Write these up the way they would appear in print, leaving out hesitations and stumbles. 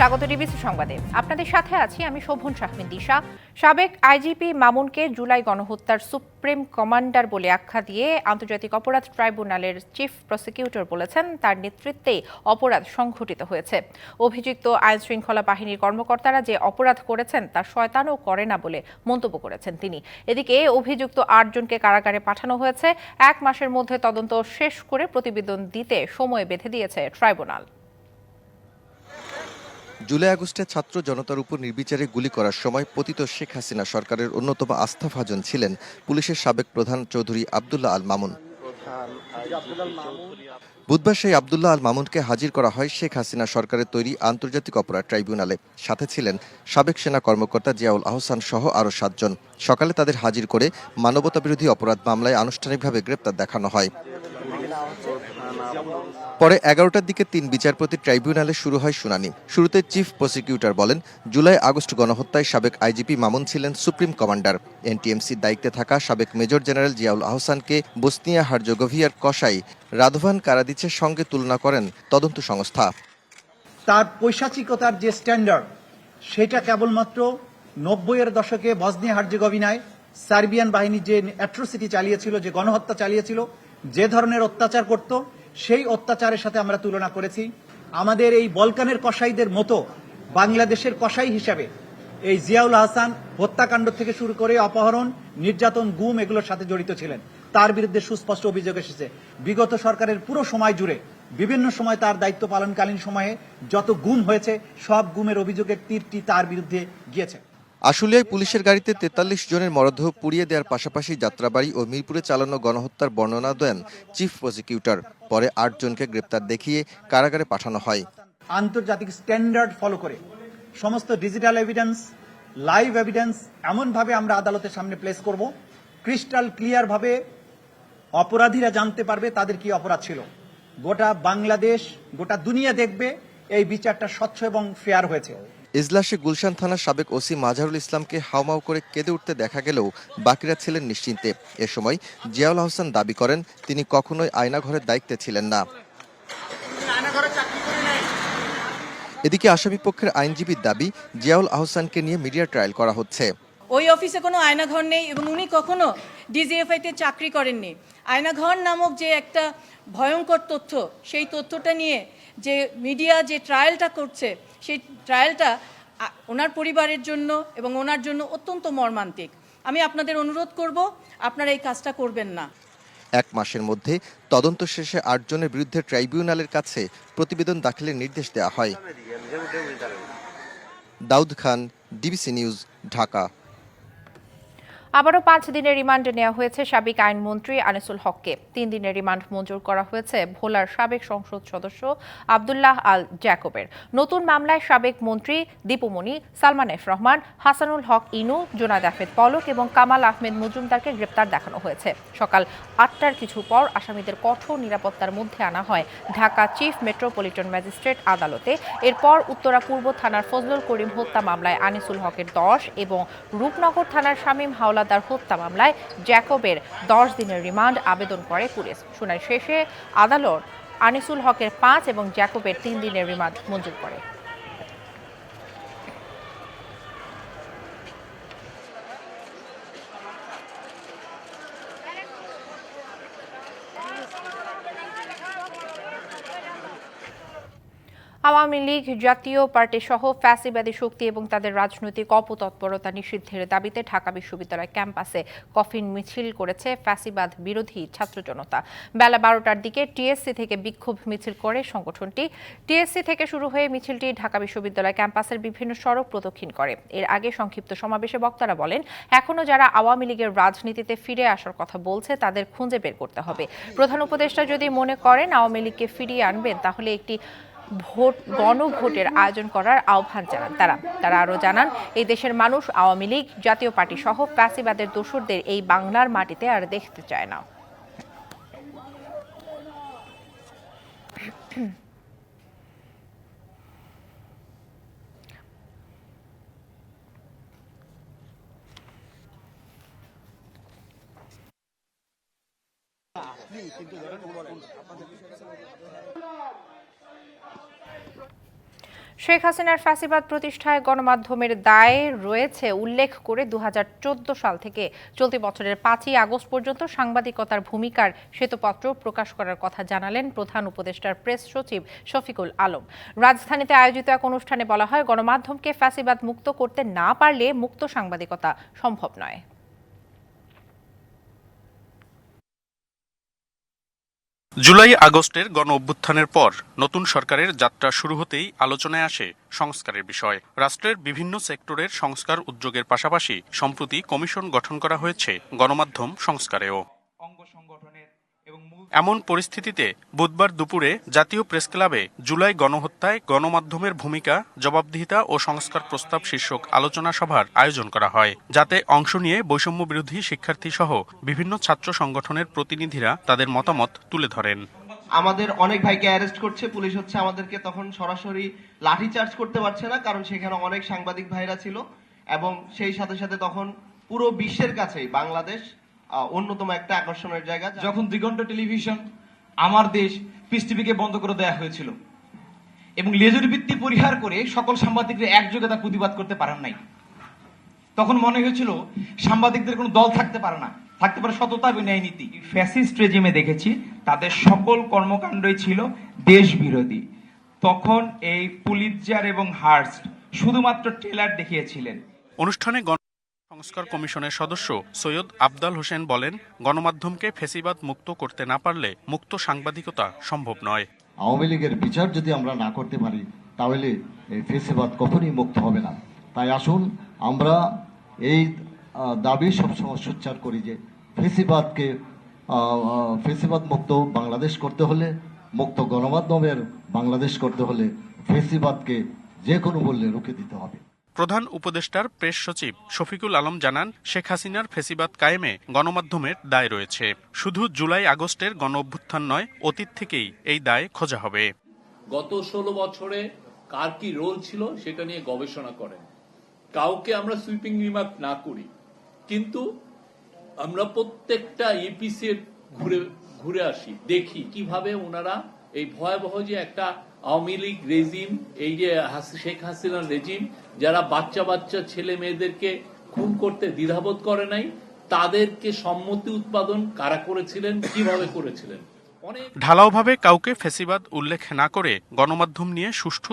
স্বাগত ডিবিসি সংবাদে। আপনাদের সাথে আছি আমি শোভন শাহমিন দিশা। সাবেক আইজিপি মামুনকে জুলাই গণহত্যার সুপ্রিম কমান্ডার বলে আখ্যা দিয়ে আন্তর্জাতিক অপরাধ ট্রাইব্যুনালের চিফ প্রসিকিউটর বলেছেন তার নেতৃত্বেই অপরাধ সংঘটিত হয়েছে। অভিযুক্ত আইন শৃঙ্খলা বাহিনীর কর্মকর্তারা যে অপরাধ করেছেন তা শয়তানও করে না বলে মন্তব্য করেছেন তিনি। এদিকে অভিযুক্ত ৮ জনকে কারাগারে পাঠানো হয়েছে। ১ মাসের মধ্যে তদন্ত শেষ করে প্রতিবেদন দিতে সময় বেঁধে দিয়েছে ট্রাইব্যুনাল। জুলাই আগস্টে ছাত্র জনতার উপর নির্বিচারে গুলি করার সময় পতিত শেখ হাসিনা সরকারের অন্যতম আস্থাভাজন ছিলেন পুলিশের সাবেক প্রধান চৌধুরী আব্দুল্লাহ আল মামুন। বুধবার সেই আব্দুল্লাহ আল মামুনকে হাজির করা হয় শেখ হাসিনা সরকারের তৈরি আন্তর্জাতিক অপরাধ ট্রাইব্যুনালে। সাথে ছিলেন সাবেক সেনা কর্মকর্তা জিয়াউল আহসান সহ আরও ৭ জন। সকালে তাদের হাজির করে মানবতাবিরোধী অপরাধ মামলায় আনুষ্ঠানিকভাবে গ্রেপ্তার দেখানো হয়। পরে ১১টার দিকে ৩ বিচারপতির ট্রাইব্যুনালে শুরু হয় শুনানি। শুরুতে চিফ প্রসিকিউটর বলেন, জুলাই আগস্ট গণহত্যায় সাবেক আইজিপি মামুন ছিলেন সুপ্রিম কমান্ডার। এনটিএমসির দায়িত্বে থাকা সাবেক মেজর জেনারেল জিয়াউল আহসানকে বসনিয়া হার্জেগোভিয়ার কসাই রাদোভান কারাদিচের সঙ্গে তুলনা করেন তদন্ত সংস্থা। তার পৈশাচিকতার যে স্ট্যান্ডার্ড সেটা কেবলমাত্র ৯০-এর দশকে বসনিয়া হার্জেগোভিনায় সার্বিয়ান বাহিনী যে অ্যাট্রোসিটি চালিয়েছিল, যে গণহত্যা চালিয়েছিল, যে ধরনের অত্যাচার করত, সেই অত্যাচারের সাথে আমরা তুলনা করেছি। আমাদের এই বলকানের কসাইদের মতো বাংলাদেশের কসাই হিসাবে এই জিয়াউল আহসান হত্যাকাণ্ড থেকে শুরু করে অপহরণ, নির্যাতন, গুম এগুলোর সাথে জড়িত ছিলেন। তার বিরুদ্ধে সুস্পষ্ট অভিযোগ এসেছে। বিগত সরকারের পুরো সময় জুড়ে বিভিন্ন সময় তার দায়িত্ব পালনকালীন সময়ে যত গুম হয়েছে সব গুমের অভিযোগের তীরটি তার বিরুদ্ধে গিয়েছে। আশুলিয়ায় পুলিশের গাড়িতে ৪৩ জনের মরদেহ পুড়িয়ে দেওয়ার পাশাপাশি যাত্রাবাড়ি ও মিরপুরে চালানো গণহত্যার বর্ণনা দেন চিফ প্রসিকিউটর। পরে ৮ জনকে গ্রেপ্তার দেখিয়ে কারাগারে পাঠানো হয়। আন্তর্জাতিক স্ট্যান্ডার্ড ফলো করে সমস্ত ডিজিটাল এভিডেন্স, লাইভ এভিডেন্স এমনভাবে আমরা আদালতের সামনে প্লেস করব, ক্রিস্টাল ক্লিয়ার ভাবে অপরাধীরা জানতে পারবে তাদের কি অপরাধ ছিল। গোটা বাংলাদেশ, গোটা দুনিয়া দেখবে এই বিচারটা স্বচ্ছ এবং ফেয়ার হয়েছে। ইজলাসে গুলশান থানার সাবেক ওসি মাঝারুল ইসলামকে হাউমাউ করে কেঁদে উঠতে দেখা গেলেও বাকিরা ছিলেন নিশ্চিন্তে। এ সময় জিয়াউল আহসান দাবি করেন তিনি কখনোই আয়নাঘরের দায়িত্বে ছিলেন না। এদিকে আসামিপক্ষের আইনজীবীর দাবি, জিয়াউল আহসানকে নিয়ে মিডিয়া ট্রায়াল করা হচ্ছে। ওই অফিসে কোনো আয়নাঘর নেই এবং উনি কখনো ডিজিএফআইতে চাকরি করেননি। আয়নাঘর নামক যে একটা ভয়ঙ্কর তথ্য, সেই তথ্যটা নিয়ে যে মিডিয়া যে ট্রায়ালটা করছে, সেই ট্রায়ালটা ওনার পরিবারের জন্য এবং ওনার জন্য অত্যন্ত মর্মান্তিক। আমি আপনাদের অনুরোধ করব, আপনারা এই কাজটা করবেন না। ১ মাসের মধ্যে তদন্ত শেষে ৮ জনের বিরুদ্ধে ট্রাইব্যুনালের কাছে প্রতিবেদন দাখিলের নির্দেশ দেওয়া হয়। Daud Khan, DBC news, Dhaka. আবারও ৫ দিনের রিমান্ডে নেওয়া হয়েছে সাবেক আইনমন্ত্রী আনিসুল হককে। ৩ দিনের রিমান্ড মঞ্জুর করা হয়েছে ভোলার সাবেক সংসদ সদস্য আব্দুল্লাহ আল জ্যাকবের। নতুন মামলায় সাবেক মন্ত্রী দীপুমণি, সালমান এফ রহমান, হাসানুল হক ইনু, জোনায়েদ আহমেদ পলক এবং কামাল আহমেদ মজুমদারকে গ্রেপ্তার দেখানো হয়েছে। সকাল ৮টার কিছু পর আসামিদের কঠোর নিরাপত্তার মধ্যে আনা হয় ঢাকা চিফ মেট্রোপলিটন ম্যাজিস্ট্রেট আদালতে। এরপর উত্তরা পূর্ব থানার ফজলুল করিম হত্যা মামলায় আনিসুল হকের ১০ এবং রূপনগর থানার শামীম হাওলাদার হত্যা মামলায় জ্যাকবের ১০ দিনের রিমান্ড আবেদন করে পুলিশ। শুনানি শেষে আদালত আনিসুল হকের ৫ এবং জ্যাকবের ৩ দিনের রিমান্ড মঞ্জুর করে। আওয়ামী লীগ জাতীয় পার্টি সহ ফ্যাসিবাদী শক্তি এবং তাদের রাজনৈতিক অপতৎপরতা নিষিদ্ধের দাবিতে ঢাকা বিশ্ববিদ্যালয় ক্যাম্পাসে কফিন মিছিল করেছে ফ্যাসিবাদ বিরোধী ছাত্র জনতা। বেলা ১২টার দিকে টিএসসি থেকে বিক্ষোভ মিছিল করে সংগঠনটি। টিএসসি থেকে শুরু হয়ে মিছিলটি ঢাকা বিশ্ববিদ্যালয় ক্যাম্পাসের বিভিন্ন সড়ক প্রদক্ষিণ করে। এর আগে সংক্ষিপ্ত সমাবেশে বক্তারা বলেন, এখনো যারা আওয়ামী লীগের রাজনীতিতে ফিরে আসার কথা বলছে তাদের খুঁজে বের করতে হবে। প্রধান উপদেষ্টা যদি মনে করেন আওয়ামী লীগকে ফিরিয়ে আনবেন, তাহলে একটি গণভোটের আয়োজন করার আহ্বান জানান তারা আরও জানান, এই দেশের মানুষ আওয়ামী লীগ জাতীয় পার্টি সহ ফ্যাসিবাদের দোসরদের এই বাংলার মাটিতে আর দেখতে চায় না। শেখ হাসিনার ফ্যাসিবাদ প্রতিষ্ঠায় গণমাধ্যমের দায় রয়েছে উল্লেখ করে 2014 সাল থেকে চলতি বছরের 5ই আগস্ট পর্যন্ত সাংবাদিকতার ভূমিকার শ্বেতপত্র প্রকাশ করার কথা জানালেন প্রধান উপদেষ্টার প্রেস সচিব শফিকুল আলম। রাজধানীতে আয়োজিত এক অনুষ্ঠানে বলা হয়, গণমাধ্যমকে ফ্যাসিবাদ মুক্ত করতে না পারলে মুক্ত সাংবাদিকতা সম্ভব নয়। জুলাই আগস্টের গণ অভ্যুত্থানের পর নতুন সরকারের যাত্রা শুরু হতেই আলোচনায় আসে সংস্কারের বিষয়। রাষ্ট্রের বিভিন্ন সেক্টরের সংস্কার উদ্যোগের পাশাপাশি সম্প্রতি কমিশন গঠন করা হয়েছে গণমাধ্যম সংস্কারেও। এমন পরিস্থিতিতে বুধবার দুপুরে জাতীয় প্রেস ক্লাবে জুলাই গণহত্যায় গণমাধ্যমের ভূমিকা, জবাবদিহিতা ও সংস্কার প্রস্তাব শীর্ষক আলোচনা সভার আয়োজন করা হয়, যাতে অংশ নিয়ে বৈষম্য বিরোধী শিক্ষার্থী সহ বিভিন্ন ছাত্র সংগঠনের প্রতিনিধিরা তাদের মতামত তুলে ধরেন। আমাদের অনেক ভাইকে অ্যারেস্ট করছে পুলিশ, হচ্ছে আমাদেরকে তখন সরাসরি লাঠিচার্জ করতে পারছে না, কারণ সেখানে অনেক সাংবাদিক ভাইরা ছিল এবং সেই সাথে সাথে তখন পুরো বিশ্বের কাছেই বাংলাদেশ অন্যতম একটা আকর্ষণের জায়গা। যখন দিগন্ত টেলিভিশন আমার দেশ পিস টিভিকে বন্ধ করে দেওয়া হয়েছিল এবং লেজুর ভিত্তি পরিহার করে সকল সাংবাদিকরা একযোগে তা প্রতিবাদ করতে পারেন নাই, তখন মনে হয়েছিল সাংবাদিকদের কোনো দল থাকতে পারে না, থাকতে পারে সততা এবং ন্যায় নীতি। ফ্যাসিস্ট রেজিমে দেখেছি তাদের সকল কর্মকাণ্ডই ছিল দেশ বিরোধী। তখন এই পুলিৎজার এবং হার্স্ট শুধুমাত্র ট্রেলার দেখিয়েছিলেন। অনুষ্ঠানে সংস্কার কমিশনের সদস্য সৈয়দ আফদাল হোসেন বলেন, গণমাধ্যমকে ফ্যাসিবাদ মুক্ত করতে না পারলে মুক্ত সাংবাদিকতা সম্ভব নয়। আওয়ামী লীগের বিচার যদি আমরা না করতে পারি তাহলে এই ফ্যাসিবাদ কখনই মুক্ত হবে না। তাই আসুন আমরা এই দাবি সবসময় সোচ্চার করি যে ফ্যাসিবাদ মুক্ত বাংলাদেশ করতে হলে, মুক্ত গণমাধ্যমের বাংলাদেশ করতে হলে ফ্যাসিবাদকে যে কোনো মূল্যে রুখে দিতে হবে। প্রধান উপদেষ্টার প্রেস সচিব শফিকুল আলম জানান, শেখ হাসিনার ফ্যাসিবাদ কায়েমে গণমাধ্যমের দায় রয়েছে। শুধু জুলাই আগস্টের গণ অভ্যুত্থান নয়, অতীত থেকেই এই দায় খোঁজা হবে। গত 16 বছরে কার কি রোল ছিল সেটা নিয়ে গবেষণা করেন। কাউকে আমরা সুইপিং রিমার্ক না করি, কিন্তু আমরা প্রত্যেকটা ইপিসি ঘুরে আসি, দেখি কিভাবে ওনারা এই ভয়াবহ যে একটা আওয়ামী লীগ রেজিম, এই যে শেখ হাসিনার রেজিম, যারা বাচ্চা ছেলে মেয়েদেরকে খুন করতে দ্বিধাবোধ করে নাই, তাদেরকে সম্মতি উৎপাদন কারা করেছিলেন, কিভাবে করেছিলেন। ঢালাওভাবে কাউকে ফ্যাসিবাদ উল্লেখ না করে গণমাধ্যম নিয়ে সুষ্ঠু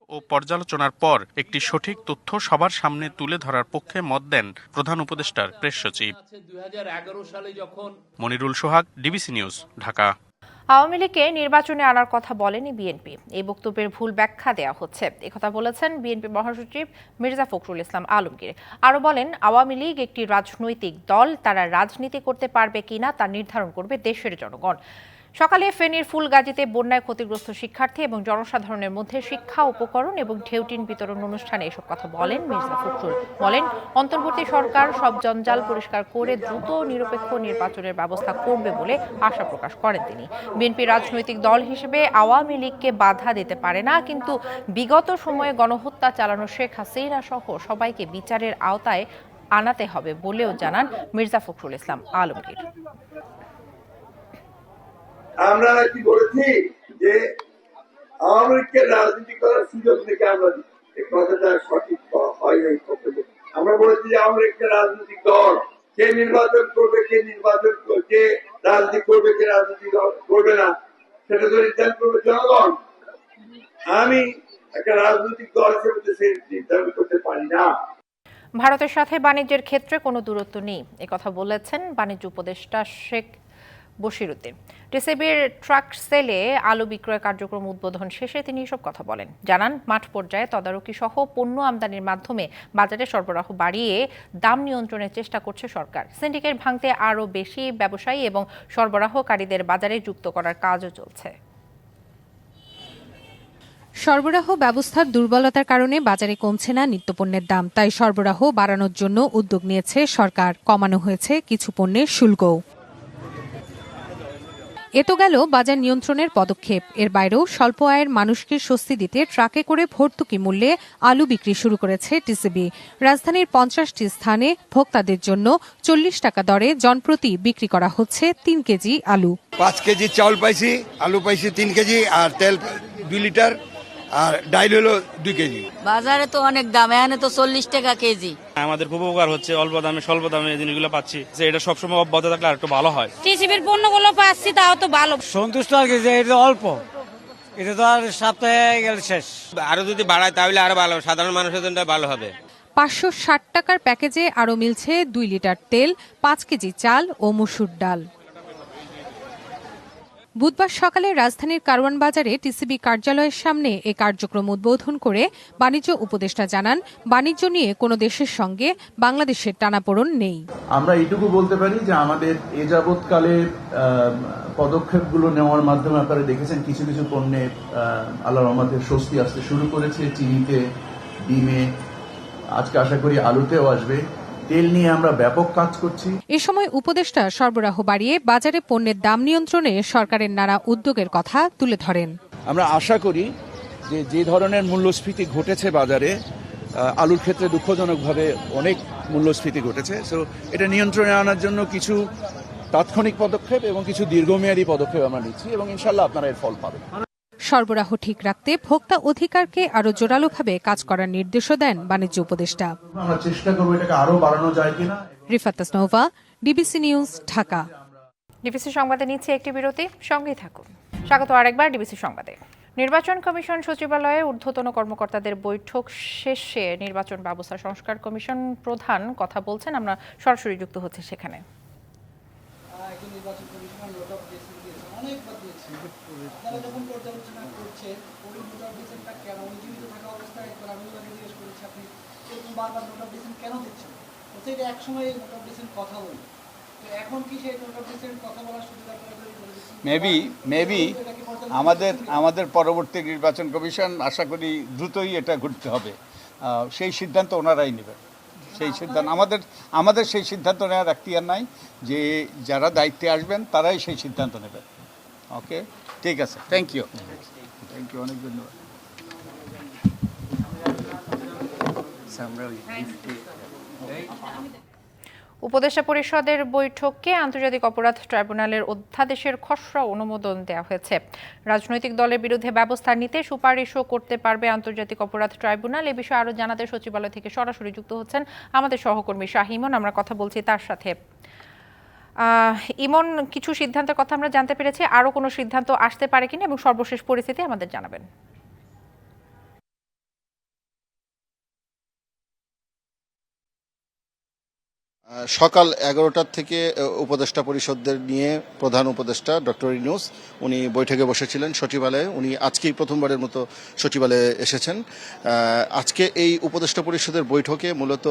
ও পর্যালোচনার পর একটি সঠিক তথ্য সবার সামনে তুলে ধরার পক্ষে মত দেন প্রধান উপদেষ্টার প্রেস সচিব। 2011 সালে যখন মনিরুল সোহাগ, ডিবিসি নিউজ, ঢাকা। আওয়ামী লীগকে নির্বাচনে আনার কথা বলেনি বিএনপি, এই বক্তব্যের ভুল ব্যাখ্যা দেওয়া হচ্ছে, একথা বলেছেন বিএনপি মহাসচিব মির্জা ফখরুল ইসলাম আলমগীর। আরও বলেন, আওয়ামী লীগ একটি রাজনৈতিক দল, তারা রাজনীতি করতে পারবে কিনা তা নির্ধারণ করবে দেশের জনগণ। সকালে ফেনীর ফুলগাজীতে বন্যায় ক্ষতিগ্রস্ত শিক্ষার্থী এবং জনসাধারণের মধ্যে শিক্ষা উপকরণ এবং ঢেউটিন বিতরণ অনুষ্ঠানে এসব কথা বলেন মির্জা ফখরুল। বলেন, অন্তর্বর্তী সরকার সব জঞ্জাল পরিষ্কার করে দ্রুত নিরপেক্ষ নির্বাচনের ব্যবস্থা করবে বলে আশা প্রকাশ করেন তিনি। বিএনপি রাজনৈতিক দল হিসেবে আওয়ামী লীগকে বাধা দিতে পারে না, কিন্তু বিগত সময়ে গণহত্যা চালানো শেখ হাসিনা সহ সবাইকে বিচারের আওতায় আনাতে হবে বলেও জানান মির্জা ফখরুল ইসলাম আলমগীর। আমরা কি বলেছি যে আওয়ামী লীগকে রাজনীতি করার সুযোগ থেকে আমরা এই কথাটা সঠিক হয় নাই। আমরা বলেছি যে আওয়ামী লীগকে রাজনৈতিক দল, কে নির্বাচন করবে, কে রাজনীতি করবে, কে রাজনীতি করবে না, সেটা তো নির্ধারণ করবে জনগণ। আমি একটা রাজনৈতিক দল হিসেবে নির্ধারণ করতে পারি না। ভারতের সাথে বাণিজ্যের ক্ষেত্রে কোনো দূরত্ব নেই, একথা বলেছেন বাণিজ্য উপদেষ্টা শেখ বশিরউদ্দিন। টিসিবির ট্রাক সেলে আলু বিক্রয় কার্যক্রম উদ্বোধন শেষে তিনি এসব কথা বলেন। জানান, মাঠ পর্যায়ে তদারকি সহ পণ্য আমদানির মাধ্যমে বাজারে সরবরাহ বাড়িয়ে দাম নিয়ন্ত্রণের চেষ্টা করছে সরকার। সিন্ডিকেট ভাঙতে আরও বেশি ব্যবসায়ী এবং সরবরাহকারীদের বাজারে যুক্ত করার কাজও চলছে। সরবরাহ ব্যবস্থার দুর্বলতার কারণে বাজারে কমছে না নিত্যপণ্যের দাম, তাই সরবরাহ বাড়ানোর জন্য উদ্যোগ নিয়েছে সরকার। কমানো হয়েছে কিছু পণ্যের শুল্কও। এ তো গেল বাজার নিয়ন্ত্রণের পদক্ষেপ। এর বাইরেও স্বল্প আয়ের মানুষকে স্বস্তি দিতে ট্রাকে করে ভর্তুকি মূল্যে আলু বিক্রি শুরু করেছে টিসিবি। রাজধানীর 50টি স্থানে ভোক্তাদের জন্য 40 টাকা দরে জনপ্রতি বিক্রি করা হচ্ছে 3 কেজি আলু। 5 কেজি চাউল পাইছি, আলু পাইছি 3 কেজি, আর তেল 2 লিটার, আর ডাইল হলো 2 কেজি। বাজারে তো অনেক দাম, এখানে তো 40 টাকা কেজি। আমাদের খুব উপকার হচ্ছে, অল্প দামে স্বল্প দামে এই জিনিসগুলো পাচ্ছি, যে এটা সবসময় অব্যাহত থাকলে আর একটু ভালো হয়। টিসিবির পণ্যগুলো পাচ্ছি, তাও তো ভালো। সন্তুষ্ট আর কি যে এটা অল্প, এটা তো আর সপ্তাহে গেলে শেষ। আরো যদি বাড়ায় তাহলে আরো ভালো, সাধারণ মানুষের জন্য ভালো হবে। 560 টাকার প্যাকেজে আরও মিলছে 2 লিটার তেল, 5 কেজি চাল ও মসুর ডাল। বুধবার সকালে রাজধানীর কারওয়ান বাজারে টিসিবি কার্যালয়ের সামনে এ কার্যক্রম উদ্বোধন করে বাণিজ্য উপদেষ্টা জানান, বাণিজ্য নিয়ে কোনো দেশের সঙ্গে বাংলাদেশের টানাপোড়েন নেই। আমরা এইটুকু বলতে পারি যে আমাদের এ যাবৎকালে পদক্ষেপগুলো নেওয়ার মাধ্যমে আপনারা দেখেছেন কিছু কিছু পণ্যে আল্লাহর রহমতে স্বস্তি আসতে শুরু করেছে, চিনিতে, ডিমে, আজকে আশা করি আলুতেও আসবে। তেল নিয়ে আমরা ব্যাপক কাজ করছি। এ সময় উপদেষ্টা সরবরাহ বাড়িয়ে বাজারে পণ্যের দাম নিয়ন্ত্রণে সরকারের নানা উদ্যোগের কথা তুলে ধরেন। আমরা আশা করি যে ধরনের মূল্যস্ফীতি ঘটেছে বাজারে, আলুর ক্ষেত্রে দুঃখজনকভাবে অনেক মূল্যস্ফীতি ঘটেছে, সো এটা নিয়ন্ত্রণে আনার জন্য কিছু তাৎক্ষণিক পদক্ষেপ এবং কিছু দীর্ঘমেয়াদী পদক্ষেপ আমরা নিচ্ছি এবং ইনশাল্লাহ আপনারা এর ফল পাবেন। সরবরাহ ঠিক রাখতে ভোক্তা অধিকারকে আরও জোরালোভাবে কাজ করার নির্দেশও দেন বাণিজ্য উপদেষ্টা। আমরা চেষ্টা করবো এটাকে আরো বাড়ানো যায় কিনা। Rifat Tasnova, DBC news, Dhaka. DBC সংবাদে নিচ্ছে একটি বিরতি, সঙ্গেই থাকুন। স্বাগত আরেকবার ডিবিসি সংবাদে। নির্বাচন কমিশন সচিবালয়ে ঊর্ধ্বতন কর্মকর্তাদের বৈঠক শেষে নির্বাচন ব্যবস্থা সংস্কার কমিশন প্রধান কথা বলছেন। আমরা সরাসরি যুক্ত হচ্ছে সেখানে। মেবি আমাদের পরবর্তী নির্বাচন কমিশন আশা করি দ্রুতই এটা ঘটতে হবে, সেই সিদ্ধান্ত ওনারাই নেবেন। সেই সিদ্ধান্ত আমাদের সেই সিদ্ধান্ত নেওয়ার এখতিয়ার নাই, যে যারা দায়িত্বে আসবেন তারাই সেই সিদ্ধান্ত নেবেন। ওকে, ঠিক আছে, থ্যাংক ইউ, অনেক ধন্যবাদ। উপদেষ্টা পরিষদের বৈঠকে আন্তর্জাতিক অপরাধ ট্রাইব্যুনালের অধ্যাদেশের খসড়া অনুমোদন দেওয়া হয়েছে। রাজনৈতিক দলের বিরুদ্ধে ব্যবস্থা নিতে সুপারিশও করতে পারবে আন্তর্জাতিক অপরাধ ট্রাইব্যুনাল। এ বিষয়ে আরও জানাতে সচিবালয় থেকে সরাসরি যুক্ত হচ্ছেন আমাদের সহকর্মী শাহ ইমন। আমরা কথা বলছি তার সাথে। ইমন, কিছু সিদ্ধান্তের কথা আমরা জানতে পেরেছি, আরও কোনো সিদ্ধান্ত আসতে পারে কিনা এবং সর্বশেষ পরিস্থিতি আমাদের জানাবেন। সকাল 11টার থেকে উপদেষ্টা পরিষদের নিয়ে প্রধান উপদেষ্টা ডক্টর ইউনূস উনি বৈঠকে বসেছিলেন সচিবালয়ে। উনি আজকেই প্রথমবারের মতো সচিবালয়ে এসেছেন। আজকে এই উপদেষ্টা পরিষদের বৈঠকে মূলত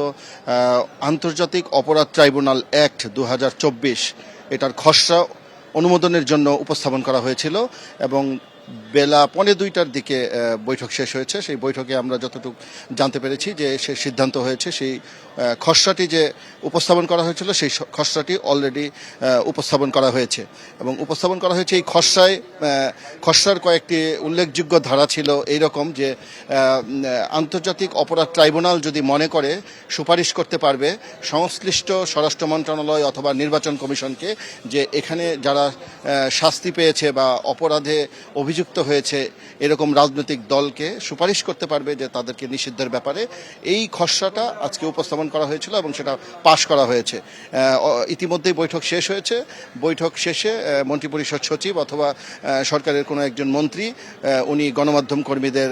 আন্তর্জাতিক অপরাধ ট্রাইব্যুনাল অ্যাক্ট 2024 এটার খসড়া অনুমোদনের জন্য উপস্থাপন করা হয়েছিল এবং বেলা 1:45টার দিকে বৈঠক শেষ হয়েছে। সেই বৈঠকে আমরা যতটুকু জানতে পেরেছি যে সে সিদ্ধান্ত হয়েছে, সেই খসড়াটি যে উপস্থাপন করা হয়েছিল সেই খসড়াটি অলরেডি উপস্থাপন করা হয়েছে এবং উপস্থাপন করা হয়েছে এই খসড়ার কয়েকটি উল্লেখযোগ্য ধারা ছিল এইরকম যে আন্তর্জাতিক অপরাধ ট্রাইব্যুনাল যদি মনে করে সুপারিশ করতে পারবে সংশ্লিষ্ট স্বরাষ্ট্র মন্ত্রণালয় অথবা নির্বাচন কমিশনকে যে এখানে যারা শাস্তি পেয়েছে বা অপরাধে অভিযুক্ত হয়েছে এরকম রাজনৈতিক দলকে সুপারিশ করতে পারবে যে তাদেরকে নিষিদ্ধের ব্যাপারে। এই খসড়াটা আজকে উপস্থাপন করা হয়েছিল এবং সেটা পাশ করা হয়েছে। ইতিমধ্যেই বৈঠক শেষ হয়েছে। বৈঠক শেষে মন্ত্রিপরিষদ সচিব অথবা সরকারের কোনো একজন মন্ত্রী উনি গণমাধ্যম কর্মীদের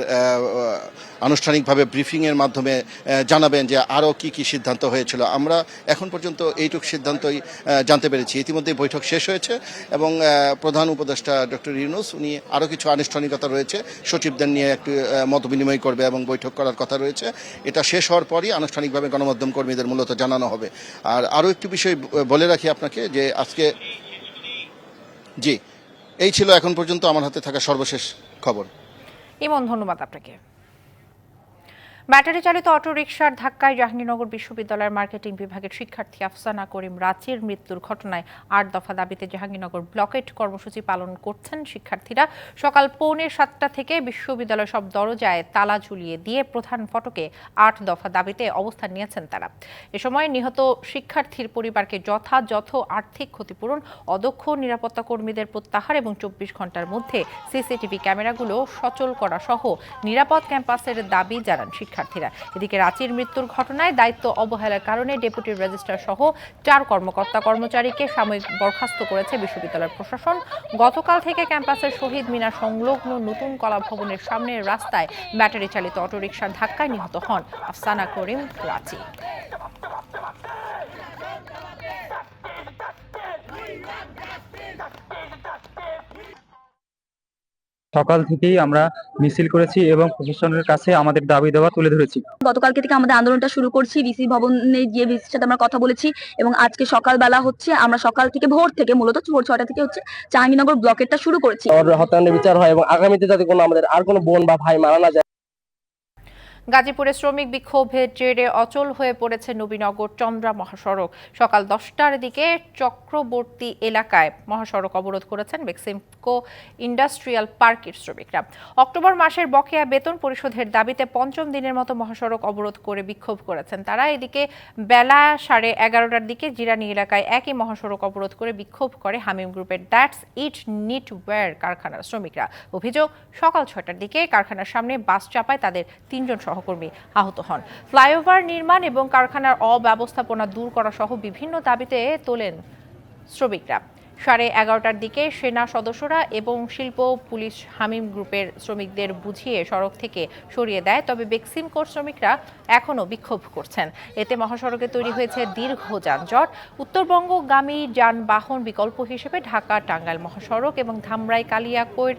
আনুষ্ঠানিকভাবে ব্রিফিংয়ের মাধ্যমে জানাবেন যে আরও কি কি সিদ্ধান্ত হয়েছিল। আমরা এখন পর্যন্ত এইটুক সিদ্ধান্তই জানতে পেরেছি। ইতিমধ্যেই বৈঠক শেষ হয়েছে এবং প্রধান উপদেষ্টা ডক্টর ইউনূস উনি আরও কিছু আনুষ্ঠানিকতা রয়েছে, সচিবদের নিয়ে একটু মত বিনিময় করবে এবং বৈঠক করার কথা রয়েছে। এটা শেষ হওয়ার পরই আনুষ্ঠানিকভাবে গণমাধ্যম কর্মীদের মূলত জানানো হবে। আর আরও একটি বিষয় বলে রাখি আপনাকে যে আজকে এই ছিল এখন পর্যন্ত আমার হাতে থাকা সর্বশেষ খবর। ইমন, ধন্যবাদ আপনাকে। ব্যাটারি চালিত অটোরিকশার ধাক্কায় জাহাঙ্গীরনগর বিশ্ববিদ্যালয়ের মার্কেটিং বিভাগের শিক্ষার্থী আফসানা করিম রাচির মৃত্যুর ঘটনায় 8 দফা দাবিতে জাহাঙ্গীরনগর ব্লকেট কর্মসূচি পালন করছেন শিক্ষার্থীরা। সকাল 6:45 থেকে বিশ্ববিদ্যালয়ের সব দরজায় তালা ঝুলিয়ে দিয়ে প্রধান ফটকে 8 দফা দাবিতে অবস্থান নিয়েছেন তারা। এ সময় নিহত শিক্ষার্থীর পরিবারকে যথাযথ আর্থিক ক্ষতিপূরণ, অদক্ষ নিরাপত্তা কর্মীদের প্রত্যাহার এবং 24 ঘন্টার মধ্যে সিসিটিভি ক্যামেরাগুলো সচল করা সহ নিরাপদ ক্যাম্পাসের দাবি জানান শিক্ষার্থীরা। এদিকে রাচির মৃত্যুর ঘটনায় দায়িত্ব অবহেলার কারণে ডেপুটি রেজিস্ট্রার সহ 4 কর্মকর্তা-কর্মচারীকে সাময়িক বরখাস্ত করেছে বিশ্ববিদ্যালয় প্রশাসন। গতকাল থেকে ক্যাম্পাসের শহীদ মিনার সংলগ্ন নতুন কলা ভবনের সামনের রাস্তায় ব্যাটারি চালিত অটোরিকশার ধাক্কায় নিহত হন আফসানা করিম রাচি। সকাল থেকেই আমরা মিছিল করেছি এবং প্রশাসনের কাছে আমাদের দাবি দেওয়া তুলে ধরেছি। গতকালকে থেকে আমাদের আন্দোলনটা শুরু করছি, ভিসি ভবনে গিয়ে ভিসির সাথে আমরা কথা বলেছি এবং আজকে সকালবেলা হচ্ছে আমরা সকাল থেকে ভোর থেকে মূলত ভোর 6টা থেকে হচ্ছে জাহাঙ্গীরনগর ব্লকেটটা শুরু করেছি। হত্যাকাণ্ডের বিচার হয় এবং আগামীতে যাতে কোনো আমাদের আর কোনো বোন বা ভাই মারা না যায়। গাজীপুরে শ্রমিক বিক্ষোভের জেরে অচল হয়ে পড়েছে নবীনগর চন্দ্রা মহাসড়ক। সকাল 10টার দিকে চক্রবর্তী এলাকায় মহাসড়ক অবরোধ করেছেন বেক্সিমকো ইন্ডাস্ট্রিয়াল পার্কের শ্রমিকরা। অক্টোবর মাসের বকেয়া বেতন পরিশোধের দাবিতে 5ম দিনের মতো মহাসড়ক অবরোধ করে বিক্ষোভ করেছেন তারা। এদিকে বেলা 11:30টার দিকে জিরানি এলাকায় একই মহাসড়ক অবরোধ করে বিক্ষোভ করে হামিম গ্রুপের দ্যাটস ইট নিটওয়্যার কারখানার শ্রমিকরা। অভিযোগ, সকাল 6টার দিকে কারখানার সামনে বাস চাপায় তাদের 3 জন সহকর্মী আহত হন। ফ্লাইওভার নির্মাণ এবং কারখানার অব্যবস্থাপনা দূর করা সহ বিভিন্ন দাবিতে তোলেন শ্রমিকরা। 11:30টার দিকে সেনা সদস্যরা এবং শিল্প পুলিশ হামিম গ্রুপের শ্রমিকদের বুঝিয়ে সড়ক থেকে সরিয়ে দেয়, তবে বেক্সিমকোর শ্রমিকরা এখনও বিক্ষোভ করছেন। এতে মহাসড়কে তৈরি হয়েছে দীর্ঘ যানজট। উত্তরবঙ্গগামী যানবাহন বিকল্প হিসেবে ঢাকা টাঙ্গাইল মহাসড়ক এবং ধামরাই কালিয়াকৈর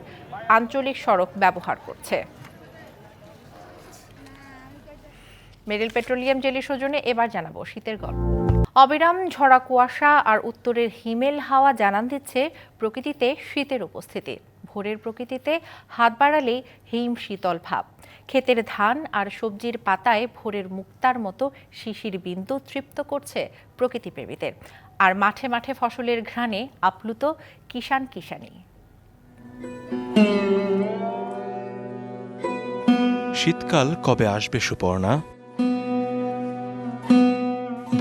আঞ্চলিক সড়ক ব্যবহার করছে। মেরিল পেট্রোলিয়াম জেলি সৌজন্যে এবার জানাবো শীতের গল্প। অবিরাম ঝরা কুয়াশা আর উত্তরের হিমেল হাওয়া জানান দিচ্ছে প্রকৃতিতে শীতের উপস্থিতি। ভোরের প্রকৃতিতে হাত বাড়ালেই হিম শীতল ভাব। ক্ষেতের ধান আর সবজির পাতায় ভোরের মুক্তার মতো শিশির বিন্দু তৃপ্ত করছে প্রকৃতিপ্রেমীদের। আর মাঠে মাঠে ফসলের ঘ্রাণে আপ্লুত কিষান কিষানি। শীতকাল কবে আসবে সুপর্ণা?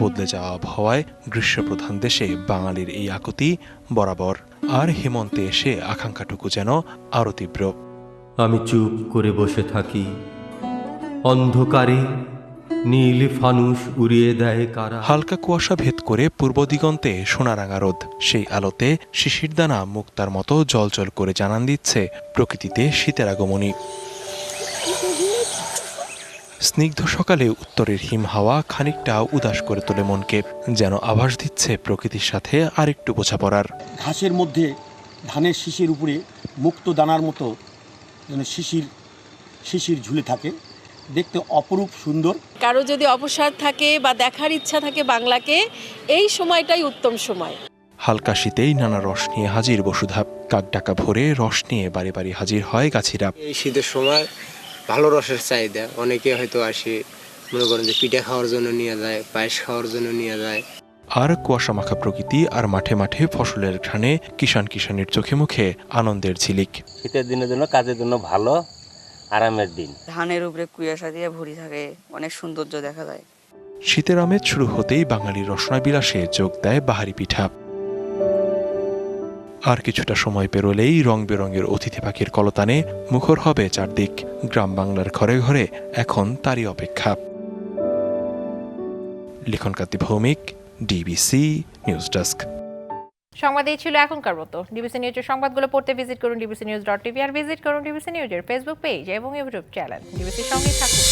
বদলে যাওয়া আবহাওয়ায় গ্রীষ্মপ্রধান দেশে বাঙালির এই আকুতি বরাবর। আর হেমন্তে এসে আকাঙ্ক্ষাটুকু যেন আরো তীব্র। আমি চুপ করে বসে থাকি, অন্ধকারে নীল ফানুস উড়িয়ে দেয় কারা। হালকা কুয়াশা ভেদ করে পূর্ব দিগন্তে সোনারাঙা রোদ, সেই আলোতে শিশিরদানা মুক্তার মতো জলজল করে জানান দিচ্ছে প্রকৃতিতে শীতের আগমনী। স্নিগ্ধ সকালে উত্তরের হিম হাওয়া খানিকটা উদাস করে তোলে মনকে, যেন আভাস দিচ্ছে প্রকৃতির সাথে আরেকটু বোঝাপড়ার। ঘাসের মধ্যে ধানের শিশির উপরে মুক্ত দানার মতো যেন শিশির ঝুলে থাকে, দেখতে অপরূপ সুন্দর। কারো যদি অবসাদ থাকে বা দেখার ইচ্ছা থাকে বাংলাকে, এই সময়টাই উত্তম সময়। হালকা শীতেই নানা রস নিয়ে হাজির বসুধা। কাকডাকা ভোরে রস নিয়ে বাড়ি বাড়ি হাজির হয় গাছিরা। এই শীতের সময় ভালো রসের চাহিদা, অনেকে হয়তো আসে মনে করেন যে পিঠা খাওয়ার জন্য নিয়ে যায়, পায়েস খাওয়ার জন্য নিয়ে যায়। আর কুয়াশা মাখা প্রকৃতি আর মাঠে মাঠে ফসলের ঘ্রাণে কিষান কিষানির চোখে মুখে আনন্দের ঝিলিক। শীতের দিনের জন্য কাজের জন্য ভালো, আরামের দিন। ধানের উপরে কুয়াশা দিয়ে ভরি থাকে, অনেক সৌন্দর্য দেখা যায়। শীতের আমেজ শুরু হতেই বাঙালির রসনা বিলাসে যোগ দেয় বাহারি পিঠা। আর কিছুটা সময় পেরোলেই রং বেরঙের অতিথি পাখির কলতানে মুখর হবে চারদিক। গ্রাম বাংলার ঘরে ঘরে এখন তারই অপেক্ষা। লিখনকান্তি ভৌমিক, ডিবিসি নিউজ ডেস্ক। সংবাদ এই ছিল এখনকার মতো। ডিবিসি নিউজের সংবাদগুলো পড়তে ভিজিট করুন dbcnews.tv আর ভিজিট করুন ডিবিসি নিউজের ফেসবুক পেজ এবং ইউটিউব চ্যানেল। ডিবিসির সঙ্গেই থাকুন।